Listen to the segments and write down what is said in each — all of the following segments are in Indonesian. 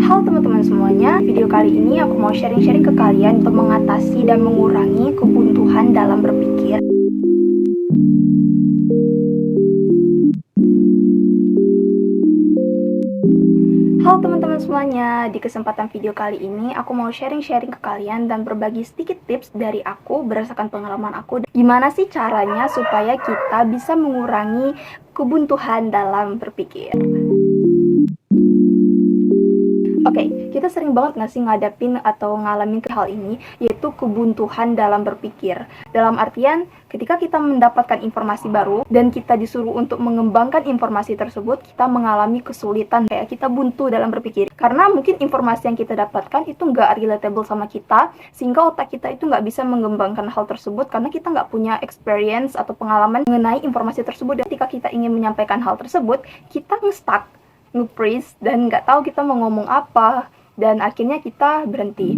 Halo teman-teman semuanya, video kali ini aku mau sharing-sharing ke kalian untuk mengatasi dan mengurangi kebuntuan dalam berpikir. Halo teman-teman semuanya, di kesempatan video kali ini aku mau sharing-sharing ke kalian dan berbagi sedikit tips dari aku berdasarkan pengalaman aku. Gimana sih caranya supaya kita bisa mengurangi kebuntuan dalam berpikir? Oke, kita sering banget nggak sih ngadapin atau ngalamin ke hal ini, yaitu kebuntuan dalam berpikir. Dalam artian, ketika kita mendapatkan informasi baru dan kita disuruh untuk mengembangkan informasi tersebut, kita mengalami kesulitan, kayak kita buntu dalam berpikir. Karena mungkin informasi yang kita dapatkan itu nggak relatable sama kita, sehingga otak kita itu nggak bisa mengembangkan hal tersebut karena kita nggak punya experience atau pengalaman mengenai informasi tersebut. Dan ketika kita ingin menyampaikan hal tersebut, kita nge-stuck, nge-freeze, dan nggak tahu kita mau ngomong apa, dan akhirnya kita berhenti.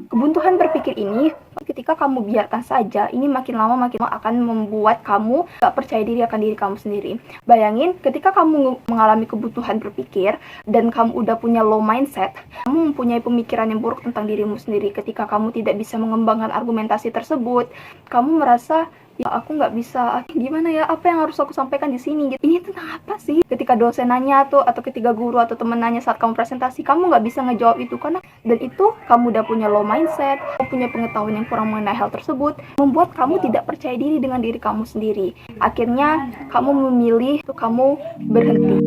Kebuntuan berpikir ini, ketika kamu biarkan saja, ini makin lama akan membuat kamu gak percaya diri akan diri kamu sendiri. Bayangin, ketika kamu mengalami kebutuhan berpikir, dan kamu udah punya low mindset, kamu mempunyai pemikiran yang buruk tentang dirimu sendiri. Ketika kamu tidak bisa mengembangkan argumentasi tersebut, kamu merasa, ya aku nggak bisa, gimana ya, apa yang harus aku sampaikan di sini, gitu. Ini tentang apa sih? Ketika dosen nanya tuh, atau ketika guru atau temen nanya saat kamu presentasi, kamu nggak bisa ngejawab itu karena, dan itu kamu udah punya low mindset, kamu punya pengetahuan yang kurang mengenai hal tersebut, membuat kamu tidak percaya diri dengan diri kamu sendiri. Akhirnya kamu memilih untuk kamu berhenti.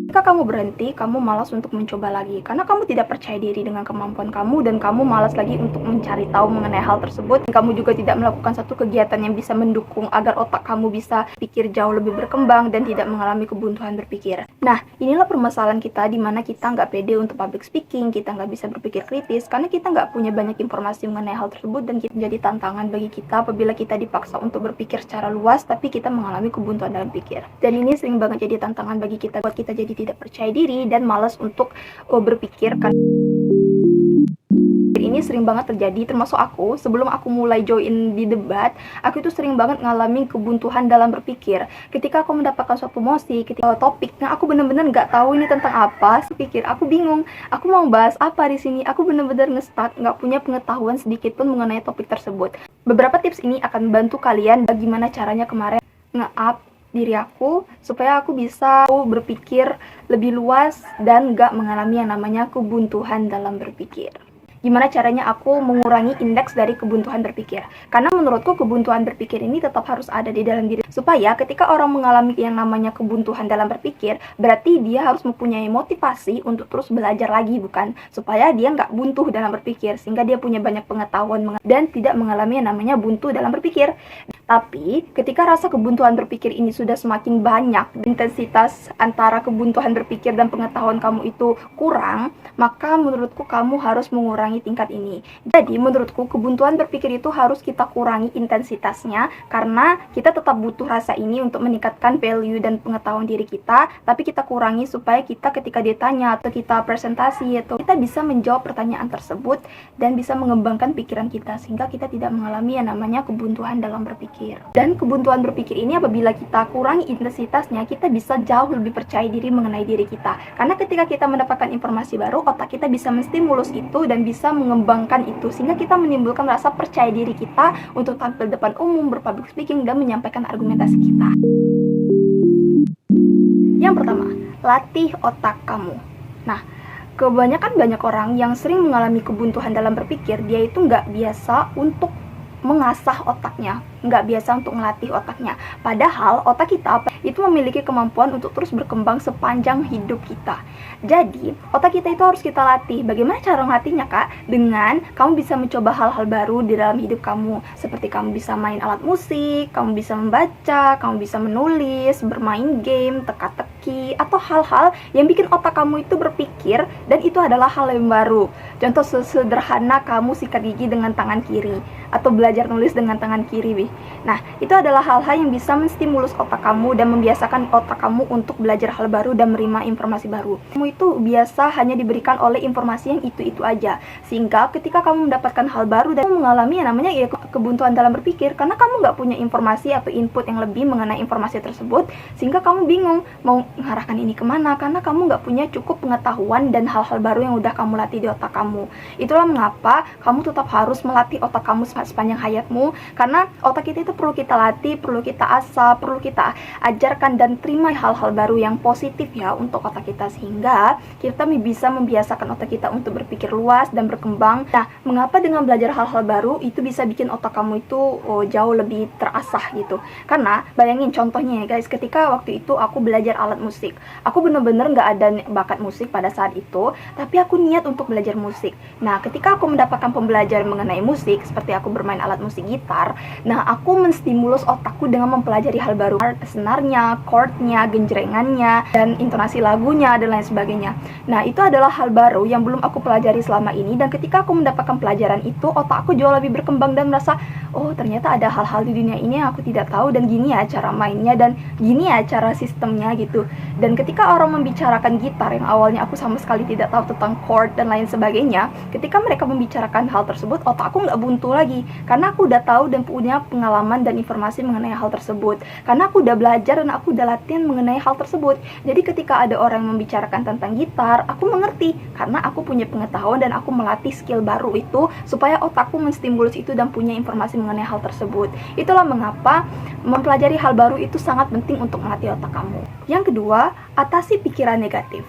Ketika kamu berhenti, kamu malas untuk mencoba lagi karena kamu tidak percaya diri dengan kemampuan kamu, dan kamu malas lagi untuk mencari tahu mengenai hal tersebut. Kamu juga tidak melakukan satu kegiatan yang bisa mendukung agar otak kamu bisa pikir jauh lebih berkembang dan tidak mengalami kebuntuan berpikir. Nah, inilah permasalahan kita, di mana kita nggak pede untuk public speaking, kita nggak bisa berpikir kritis karena kita nggak punya banyak informasi mengenai hal tersebut, dan kita jadi tantangan bagi kita apabila kita dipaksa untuk berpikir secara luas tapi kita mengalami kebuntuan dalam pikir. Dan ini sering banget jadi tantangan bagi kita, buat kita jadi tidak percaya diri dan malas untuk berpikir. Ini sering banget terjadi, termasuk aku. Sebelum aku mulai join di debat, aku itu sering banget ngalamin kebuntuan dalam berpikir. Ketika aku mendapatkan suatu mosi, ketika topiknya aku bener-bener nggak tahu ini tentang apa, pikir aku bingung, aku mau bahas apa di sini. Aku bener-bener nge-stuck, nggak punya pengetahuan sedikit pun mengenai topik tersebut. Beberapa tips ini akan bantu kalian bagaimana caranya kemarin nge-up diri aku supaya aku bisa berpikir lebih luas dan gak mengalami yang namanya kebuntuan dalam berpikir. Gimana caranya aku mengurangi indeks dari kebuntuan berpikir? Karena menurutku kebuntuan berpikir ini tetap harus ada di dalam diri, supaya ketika orang mengalami yang namanya kebuntuan dalam berpikir, berarti dia harus mempunyai motivasi untuk terus belajar lagi, bukan? Supaya dia nggak buntu dalam berpikir, sehingga dia punya banyak pengetahuan dan tidak mengalami yang namanya buntu dalam berpikir. Tapi ketika rasa kebuntuan berpikir ini sudah semakin banyak, intensitas antara kebuntuan berpikir dan pengetahuan kamu itu kurang, maka menurutku kamu harus mengurangi tingkat ini. Jadi menurutku kebuntuan berpikir itu harus kita kurangi intensitasnya, karena kita tetap butuh rasa ini untuk meningkatkan value dan pengetahuan diri kita, tapi kita kurangi supaya kita ketika ditanya atau kita presentasi atau kita bisa menjawab pertanyaan tersebut dan bisa mengembangkan pikiran kita, sehingga kita tidak mengalami yang namanya kebuntuan dalam berpikir. Dan kebuntuan berpikir ini apabila kita kurangi intensitasnya, kita bisa jauh lebih percaya diri mengenai diri kita. Karena ketika kita mendapatkan informasi baru, otak kita bisa menstimulus itu dan bisa mengembangkan itu, sehingga kita menimbulkan rasa percaya diri kita untuk tampil depan umum, berpublic speaking, dan menyampaikan argumentasi kita. Yang pertama, latih otak kamu. Nah, kebanyakan banyak orang yang sering mengalami kebuntuan dalam berpikir, dia itu nggak biasa untuk mengasah otaknya, nggak biasa untuk melatih otaknya. Padahal otak kita itu memiliki kemampuan untuk terus berkembang sepanjang hidup kita. Jadi otak kita itu harus kita latih. Bagaimana cara melatihnya, Kak? Dengan kamu bisa mencoba hal-hal baru di dalam hidup kamu, seperti kamu bisa main alat musik, kamu bisa membaca, kamu bisa menulis, bermain game, teka-teki, atau hal-hal yang bikin otak kamu itu berpikir, dan itu adalah hal yang baru. Contoh sederhana, kamu sikat gigi dengan tangan kiri. atau belajar nulis dengan tangan kiri, Bi. Nah, itu adalah hal-hal yang bisa menstimulus otak kamu dan membiasakan otak kamu untuk belajar hal baru dan menerima informasi baru. Kamu itu biasa hanya diberikan oleh informasi yang itu-itu aja, sehingga ketika kamu mendapatkan hal baru dan mengalami yang namanya ya kebuntuan dalam berpikir, karena kamu nggak punya informasi atau input yang lebih mengenai informasi tersebut, sehingga kamu bingung mau mengarahkan ini kemana, karena kamu nggak punya cukup pengetahuan dan hal-hal baru yang udah kamu latih di otak kamu. Itulah mengapa kamu tetap harus melatih otak kamu sepanjang hayatmu, karena otak kita itu perlu kita latih, perlu kita asah, perlu kita ajarkan dan terima hal-hal baru yang positif ya untuk otak kita, sehingga kita bisa membiasakan otak kita untuk berpikir luas dan berkembang. Nah, mengapa dengan belajar hal-hal baru itu bisa bikin otak kamu itu jauh lebih terasah gitu? Karena bayangin contohnya ya guys, ketika waktu itu aku belajar alat musik, aku bener-bener nggak ada bakat musik pada saat itu, tapi aku niat untuk belajar musik. Nah, ketika aku mendapatkan pembelajaran mengenai musik, seperti aku bermain alat musik gitar, nah aku menstimulus otakku dengan mempelajari hal baru, senarnya, chordnya, genjrengannya, dan intonasi lagunya, dan lain sebagainya. Nah, itu adalah hal baru yang belum aku pelajari selama ini, dan ketika aku mendapatkan pelajaran itu, otakku jauh lebih berkembang dan merasa, oh ternyata ada hal-hal di dunia ini yang aku tidak tahu, dan gini ya cara mainnya, dan gini ya cara sistemnya gitu. Dan ketika orang membicarakan gitar yang awalnya aku sama sekali tidak tahu tentang chord dan lain sebagainya, ketika mereka membicarakan hal tersebut, otakku nggak buntu lagi, karena aku udah tahu dan punya pengalaman dan informasi mengenai hal tersebut, karena aku udah belajar dan aku udah latihan mengenai hal tersebut. Jadi ketika ada orang yang membicarakan tentang gitar, aku mengerti karena aku punya pengetahuan dan aku melatih skill baru itu supaya otakku menstimulus itu dan punya informasi mengenai hal tersebut. Itulah mengapa mempelajari hal baru itu sangat penting untuk melatih otak kamu. Yang kedua, atasi pikiran negatif.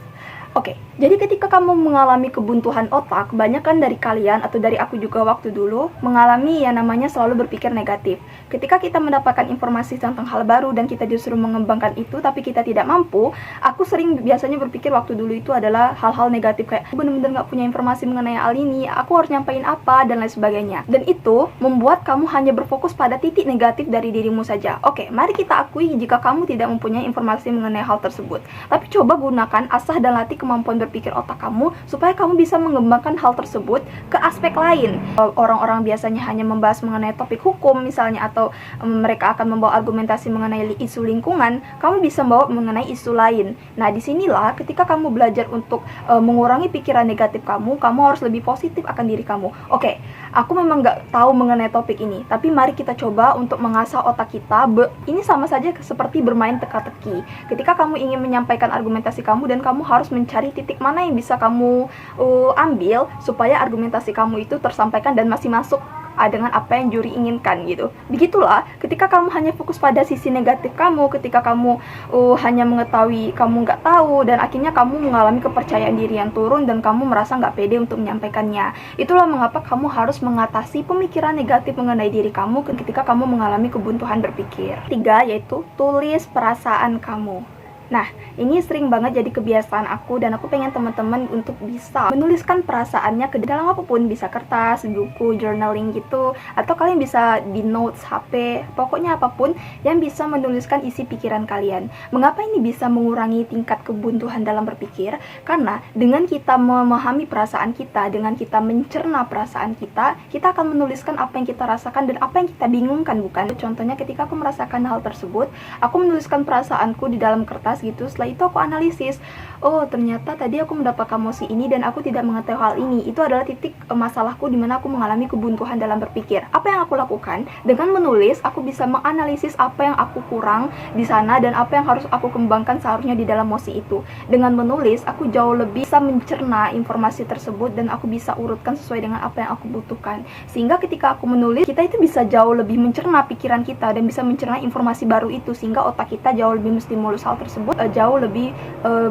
Oke, jadi ketika kamu mengalami kebuntuan otak, kebanyakan dari kalian atau dari aku juga waktu dulu mengalami yang namanya selalu berpikir negatif. Ketika kita mendapatkan informasi tentang hal baru dan kita disuruh mengembangkan itu tapi kita tidak mampu, aku sering biasanya berpikir waktu dulu itu adalah hal-hal negatif, kayak aku bener-bener gak punya informasi mengenai hal ini, aku harus nyampain apa dan lain sebagainya. Dan itu membuat kamu hanya berfokus pada titik negatif dari dirimu saja. Oke, mari kita akui jika kamu tidak mempunyai informasi mengenai hal tersebut, tapi coba gunakan, asah dan latih kemampuan berpikir otak kamu supaya kamu bisa mengembangkan hal tersebut ke aspek lain. Orang-orang biasanya hanya membahas mengenai topik hukum misalnya, atau mereka akan membawa argumentasi mengenai isu lingkungan, kamu bisa membawa mengenai isu lain. Nah, disinilah ketika kamu belajar untuk mengurangi pikiran negatif kamu harus lebih positif akan diri kamu. Oke, aku memang nggak tahu mengenai topik ini, tapi mari kita coba untuk mengasah otak kita. Ini sama saja seperti bermain teka-teki. Ketika kamu ingin menyampaikan argumentasi kamu dan kamu harus mencari titik mana yang bisa kamu ambil supaya argumentasi kamu itu tersampaikan dan masih masuk dengan apa yang juri inginkan gitu. Begitulah ketika kamu hanya fokus pada sisi negatif kamu, ketika kamu hanya mengetahui kamu nggak tahu, dan akhirnya kamu mengalami kepercayaan diri yang turun dan kamu merasa nggak pede untuk menyampaikannya. Itulah mengapa kamu harus mengatasi pemikiran negatif mengenai diri kamu ketika kamu mengalami kebuntuan berpikir. 3, yaitu tulis perasaan kamu. Nah, ini sering banget jadi kebiasaan aku, dan aku pengen teman-teman untuk bisa menuliskan perasaannya ke dalam apapun, bisa kertas, buku, journaling gitu, atau kalian bisa di notes HP, pokoknya apapun yang bisa menuliskan isi pikiran kalian. Mengapa ini bisa mengurangi tingkat kebuntuan dalam berpikir? Karena dengan kita memahami perasaan kita, dengan kita mencerna perasaan kita akan menuliskan apa yang kita rasakan dan apa yang kita bingungkan, bukan? Contohnya ketika aku merasakan hal tersebut, aku menuliskan perasaanku di dalam kertas gitu. Setelah itu aku analisis, oh ternyata tadi aku mendapatkan emosi ini dan aku tidak mengetahui hal ini. Itu adalah titik masalahku di mana aku mengalami kebuntuan dalam berpikir. Apa yang aku lakukan? Dengan menulis, aku bisa menganalisis apa yang aku kurang di sana dan apa yang harus aku kembangkan seharusnya di dalam emosi itu. Dengan menulis, aku jauh lebih bisa mencerna informasi tersebut dan aku bisa urutkan sesuai dengan apa yang aku butuhkan. Sehingga ketika aku menulis, kita itu bisa jauh lebih mencerna pikiran kita dan bisa mencerna informasi baru itu, sehingga otak kita jauh lebih menstimulus hal tersebut, jauh lebih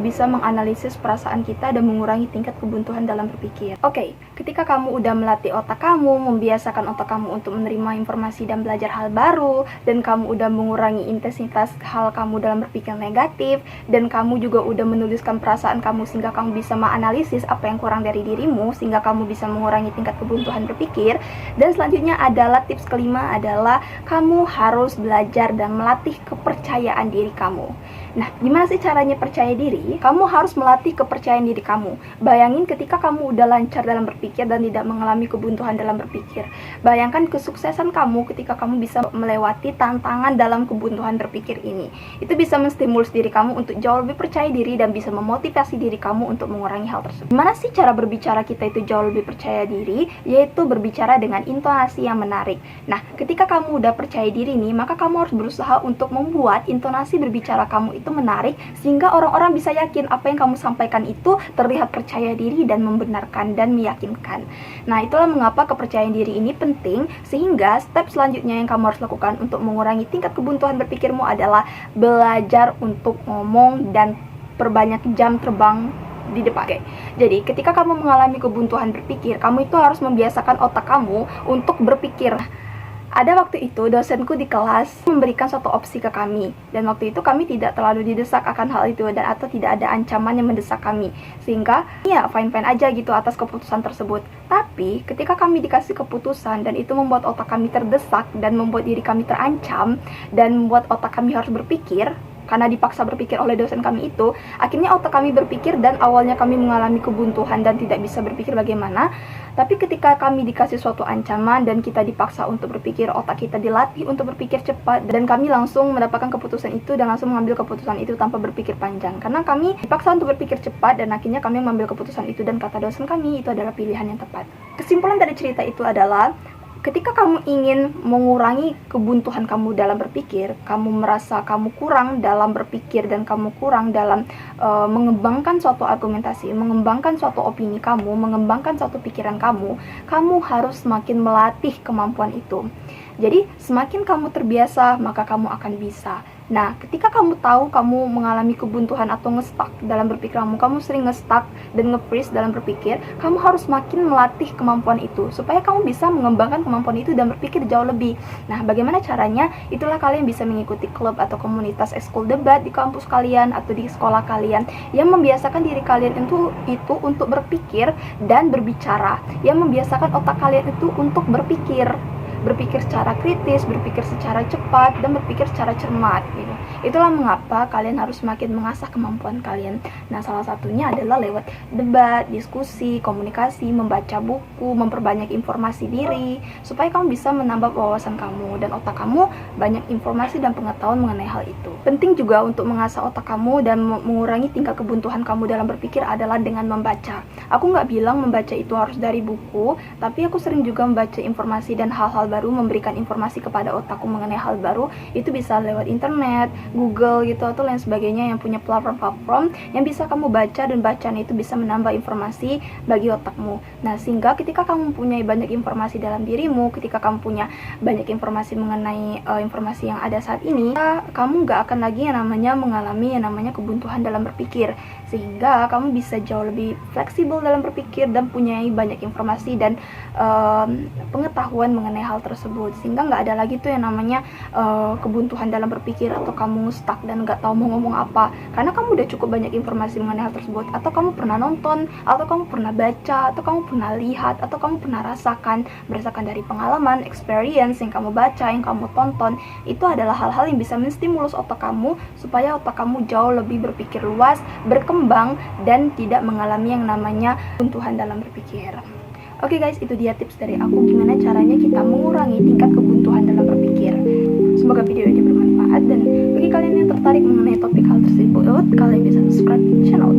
bisa menganalisis perasaan kita dan mengurangi tingkat kebuntuan dalam berpikir. Oke, ketika kamu udah melatih otak kamu, membiasakan otak kamu untuk menerima informasi dan belajar hal baru, dan kamu udah mengurangi intensitas hal kamu dalam berpikir negatif, dan kamu juga udah menuliskan perasaan kamu sehingga kamu bisa menganalisis apa yang kurang dari dirimu, sehingga kamu bisa mengurangi tingkat kebuntuan berpikir. Dan selanjutnya adalah tips kelima adalah kamu harus belajar dan melatih kepercayaan diri kamu. Nah, gimana sih caranya percaya diri? Kamu harus melatih kepercayaan diri kamu. Bayangin ketika kamu udah lancar dalam berpikir dan tidak mengalami kebuntuan dalam berpikir. Bayangkan kesuksesan kamu ketika kamu bisa melewati tantangan dalam kebuntuan berpikir ini. Itu bisa menstimulus diri kamu untuk jauh lebih percaya diri dan bisa memotivasi diri kamu untuk mengurangi hal tersebut. Gimana sih cara berbicara kita itu jauh lebih percaya diri? Yaitu berbicara dengan intonasi yang menarik. Nah, ketika kamu udah percaya diri nih, maka kamu harus berusaha untuk membuat intonasi berbicara kamu itu menarik sehingga orang-orang bisa yakin apa yang kamu sampaikan itu terlihat percaya diri dan membenarkan dan meyakinkan. Nah, itulah mengapa kepercayaan diri ini penting, sehingga step selanjutnya yang kamu harus lakukan untuk mengurangi tingkat kebuntuan berpikirmu adalah belajar untuk ngomong dan perbanyak jam terbang di depan. Oke. Jadi, ketika kamu mengalami kebuntuan berpikir, kamu itu harus membiasakan otak kamu untuk berpikir. Ada waktu itu dosenku di kelas memberikan suatu opsi ke kami, dan waktu itu kami tidak terlalu didesak akan hal itu dan atau tidak ada ancaman yang mendesak kami, sehingga ya fine-fine aja gitu atas keputusan tersebut. Tapi ketika kami dikasih keputusan dan itu membuat otak kami terdesak dan membuat diri kami terancam dan membuat otak kami harus berpikir karena dipaksa berpikir oleh dosen kami itu, akhirnya otak kami berpikir dan awalnya kami mengalami kebuntuan dan tidak bisa berpikir bagaimana. Tapi ketika kami dikasih suatu ancaman dan kita dipaksa untuk berpikir, otak kita dilatih untuk berpikir cepat dan kami langsung mendapatkan keputusan itu dan langsung mengambil keputusan itu tanpa berpikir panjang. Karena kami dipaksa untuk berpikir cepat dan akhirnya kami mengambil keputusan itu dan kata dosen kami itu adalah pilihan yang tepat. Kesimpulan dari cerita itu adalah ketika kamu ingin mengurangi kebuntuan kamu dalam berpikir, kamu merasa kamu kurang dalam berpikir dan kamu kurang dalam mengembangkan suatu argumentasi, mengembangkan suatu opini kamu, mengembangkan suatu pikiran kamu, kamu harus semakin melatih kemampuan itu. Jadi, semakin kamu terbiasa, maka kamu akan bisa. Nah, ketika kamu tahu kamu mengalami kebuntuan atau nge-stuck dalam berpikir kamu sering nge-stuck dan nge-freeze dalam berpikir, kamu harus makin melatih kemampuan itu supaya kamu bisa mengembangkan kemampuan itu dan berpikir jauh lebih. Nah, bagaimana caranya? Itulah kalian bisa mengikuti klub atau komunitas ekskul debat di kampus kalian atau di sekolah kalian yang membiasakan diri kalian itu untuk berpikir dan berbicara, yang membiasakan otak kalian itu untuk berpikir secara kritis, berpikir secara cepat, dan berpikir secara cermat gitu. Itulah mengapa kalian harus semakin mengasah kemampuan kalian. Nah, salah satunya adalah lewat debat, diskusi, komunikasi, membaca buku, memperbanyak informasi diri, supaya kamu bisa menambah wawasan kamu dan otak kamu banyak informasi dan pengetahuan mengenai hal itu. Penting juga untuk mengasah otak kamu dan mengurangi tingkat kebuntuan kamu dalam berpikir adalah dengan membaca. Aku nggak bilang membaca itu harus dari buku, tapi aku sering juga membaca informasi dan hal-hal baru, memberikan informasi kepada otakku mengenai hal baru. Itu bisa lewat internet, Google gitu atau lain sebagainya yang punya platform-platform yang bisa kamu baca, dan bacaan itu bisa menambah informasi bagi otakmu. Nah, sehingga ketika kamu mempunyai banyak informasi dalam dirimu, ketika kamu punya banyak informasi mengenai informasi yang ada saat ini, kamu nggak akan lagi yang namanya mengalami yang namanya kebuntuan dalam berpikir, sehingga kamu bisa jauh lebih fleksibel dalam berpikir dan punyai banyak informasi dan pengetahuan mengenai hal tersebut, sehingga nggak ada lagi tuh yang namanya kebuntuan dalam berpikir atau kamu stuck dan nggak tahu mau ngomong apa, karena kamu udah cukup banyak informasi mengenai hal tersebut, atau kamu pernah nonton, atau kamu pernah baca, atau kamu pernah lihat, atau kamu pernah rasakan berdasarkan dari pengalaman, experience yang kamu baca, yang kamu tonton. Itu adalah hal-hal yang bisa menstimulus otak kamu supaya otak kamu jauh lebih berpikir luas, berkembang, dan tidak mengalami yang namanya kebuntuan dalam berpikir. Oke guys, itu dia tips dari aku gimana caranya kita mengurangi tingkat kebuntuan dalam berpikir. Semoga video ini bermanfaat, dan bagi kalian yang tertarik mengenai topik hal tersebut, kalian bisa subscribe channel.